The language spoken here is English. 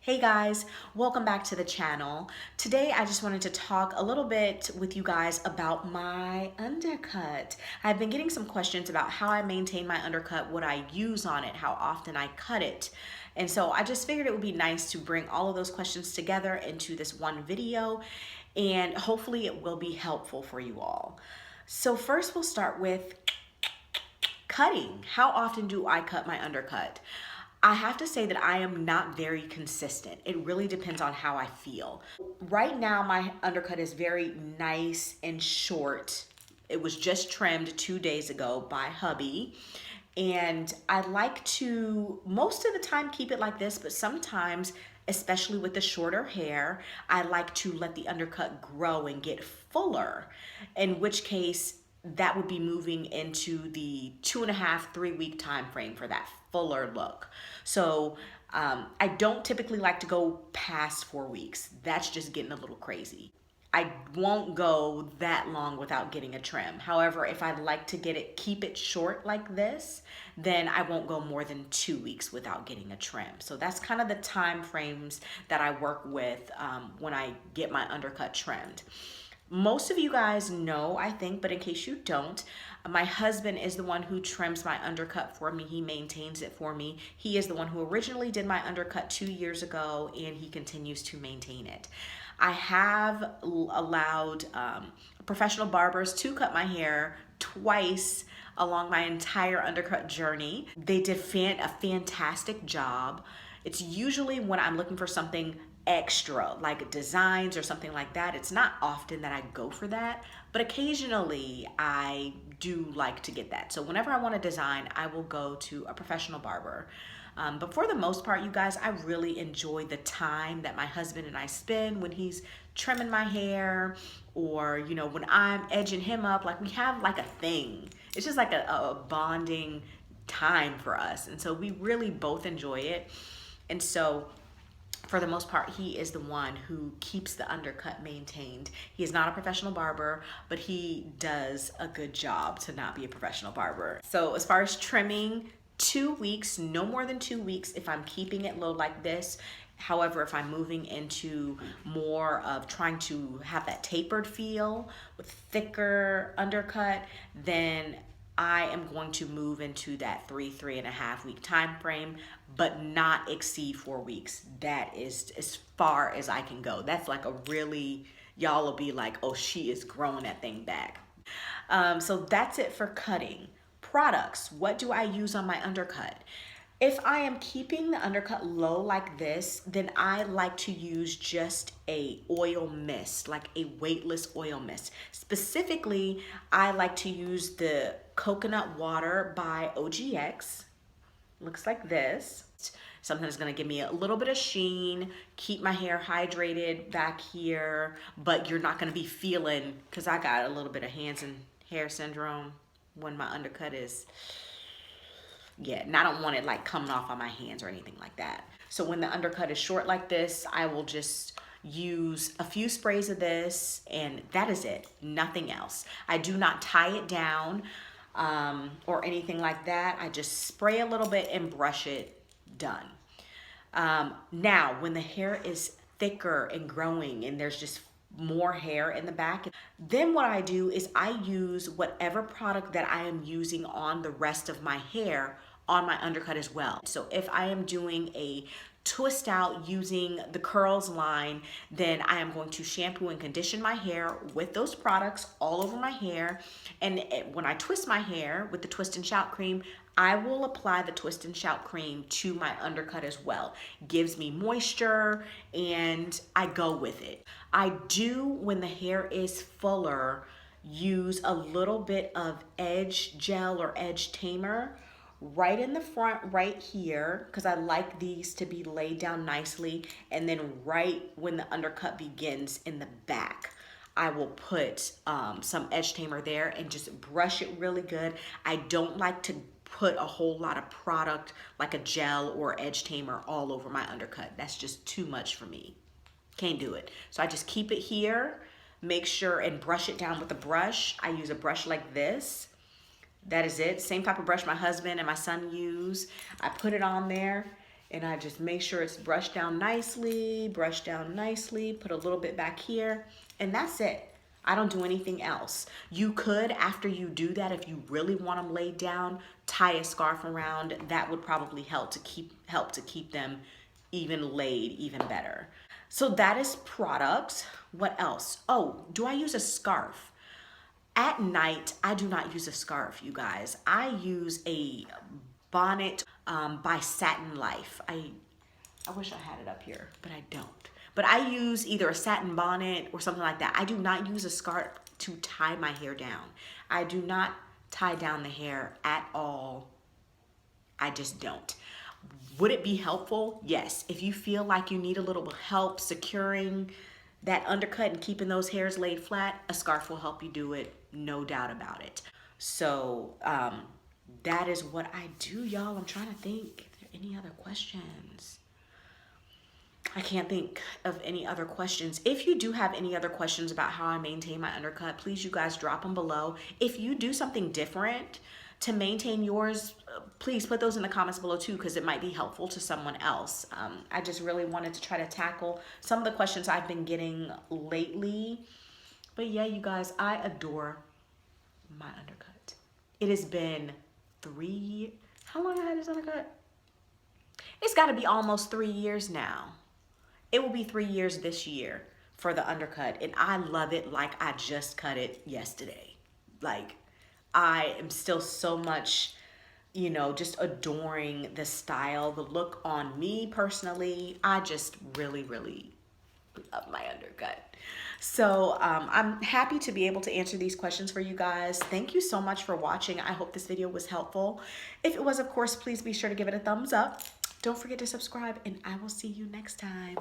Hey guys, welcome back to the channel. Today I just wanted to talk a little bit with you guys about my undercut. I've been getting some questions about how I maintain my undercut, what I use on it, how often I cut it. And so I just figured it would be nice to bring all of those questions together into this one video, and hopefully it will be helpful for you all. So first we'll start with cutting. How often do I cut my undercut? I have to say that I am not very consistent. It really depends on how I feel. Right now, my undercut is very nice and short. It was just trimmed 2 days ago by hubby. And I like to, most of the time, keep it like this, but sometimes, especially with the shorter hair, I like to let the undercut grow and get fuller, in which case that would be moving into the 2.5, 3 week time frame for that fuller look. So I don't typically like to go past 4 weeks. That's just getting a little crazy. I won't go that long without getting a trim. However, if I'd like to keep it short like this, then I won't go more than 2 weeks without getting a trim. So that's kind of the time frames that I work with when I get my undercut trimmed. Most of you guys know, I think, but in case you don't, my husband is the one who trims my undercut for me. He maintains it for me. He is the one who originally did my undercut 2 years ago, and he continues to maintain it. I have allowed professional barbers to cut my hair twice along my entire undercut journey. They did a fantastic job. It's usually when I'm looking for something extra, like designs or something like that. It's not often that I go for that, but occasionally I do like to get that. So whenever I want a design, I will go to a professional barber. But for the most part, you guys, I really enjoy the time that my husband and I spend when he's trimming my hair, or, you know, when I'm edging him up. Like, we have like a thing. It's just like a bonding time for us. And so we really both enjoy it. And so for the most part, he is the one who keeps the undercut maintained. He is not a professional barber, but he does a good job to not be a professional barber. So as far as trimming, 2 weeks, no more than 2 weeks if I'm keeping it low like this. However, if I'm moving into more of trying to have that tapered feel with thicker undercut, then I am going to move into that 3.5 week time frame, but not exceed 4 weeks. That is as far as I can go. That's like a really, y'all will be like, oh, she is growing that thing back. So that's it for cutting. Products, what do I use on my undercut? If I am keeping the undercut low like this, then I like to use just a oil mist, like a weightless oil mist. Specifically, I like to use the coconut water by OGX. Looks like this. Something that's gonna give me a little bit of sheen, keep my hair hydrated back here, but you're not gonna be feeling, because I got a little bit of hands and hair syndrome when my undercut is, yeah, and I don't want it like coming off on my hands or anything like that. So when the undercut is short like this, I will just use a few sprays of this, and that is it, nothing else. I do not tie it down or anything like that. I just spray a little bit and brush it, done. Now, when the hair is thicker and growing and there's just more hair in the back, then what I do is I use whatever product that I am using on the rest of my hair on my undercut as well. So if I am doing a twist out using the curls line, then I am going to shampoo and condition my hair with those products all over my hair. And when I twist my hair with the twist and shout cream, I will apply the twist and shout cream to my undercut as well. Gives me moisture, and I go with it. I do, when the hair is fuller, use a little bit of edge gel or edge tamer right in the front right here, because I like these to be laid down nicely, and then right when the undercut begins in the back, I will put some edge tamer there and just brush it really good. I don't like to put a whole lot of product like a gel or edge tamer all over my undercut. That's just too much for me. Can't do it. So I just keep it here, make sure and brush it down with a brush. I use a brush like this. That is it. Same type of brush my husband and my son use. I put it on there, And I just make sure it's brushed down nicely, put a little bit back here, and that's it. I don't do anything else. You could, after you do that, if you really want them laid down, tie a scarf around. That would probably help to keep them even laid even better. So that is products. What else? Oh, do I use a scarf? At night, I do not use a scarf, you guys. I use a bonnet by Satin Life. I wish I had it up here, but I don't. But I use either a satin bonnet or something like that. I do not use a scarf to tie my hair down. I do not tie down the hair at all. I just don't. Would it be helpful? Yes. If you feel like you need a little help securing that undercut and keeping those hairs laid flat, a scarf will help you do it, no doubt about it. So that is what I do, y'all. I'm trying to think if there are any other questions. I can't think of any other questions. If you do have any other questions about how I maintain my undercut, please, you guys, drop them below. If you do something different to maintain yours, please put those in the comments below too, because it might be helpful to someone else. I just really wanted to try to tackle some of the questions I've been getting lately. But yeah, you guys, I adore my undercut. It has been how long have I had this undercut? It's got to be almost 3 years now. It will be 3 years this year for the undercut, and I love it like I just cut it yesterday. Like, I am still so much, you know, just adoring the style, the look on me personally. I just really, really love my undercut. So I'm happy to be able to answer these questions for you guys. Thank you so much for watching. I hope this video was helpful. If it was, of course, please be sure to give it a thumbs up. Don't forget to subscribe, and I will see you next time.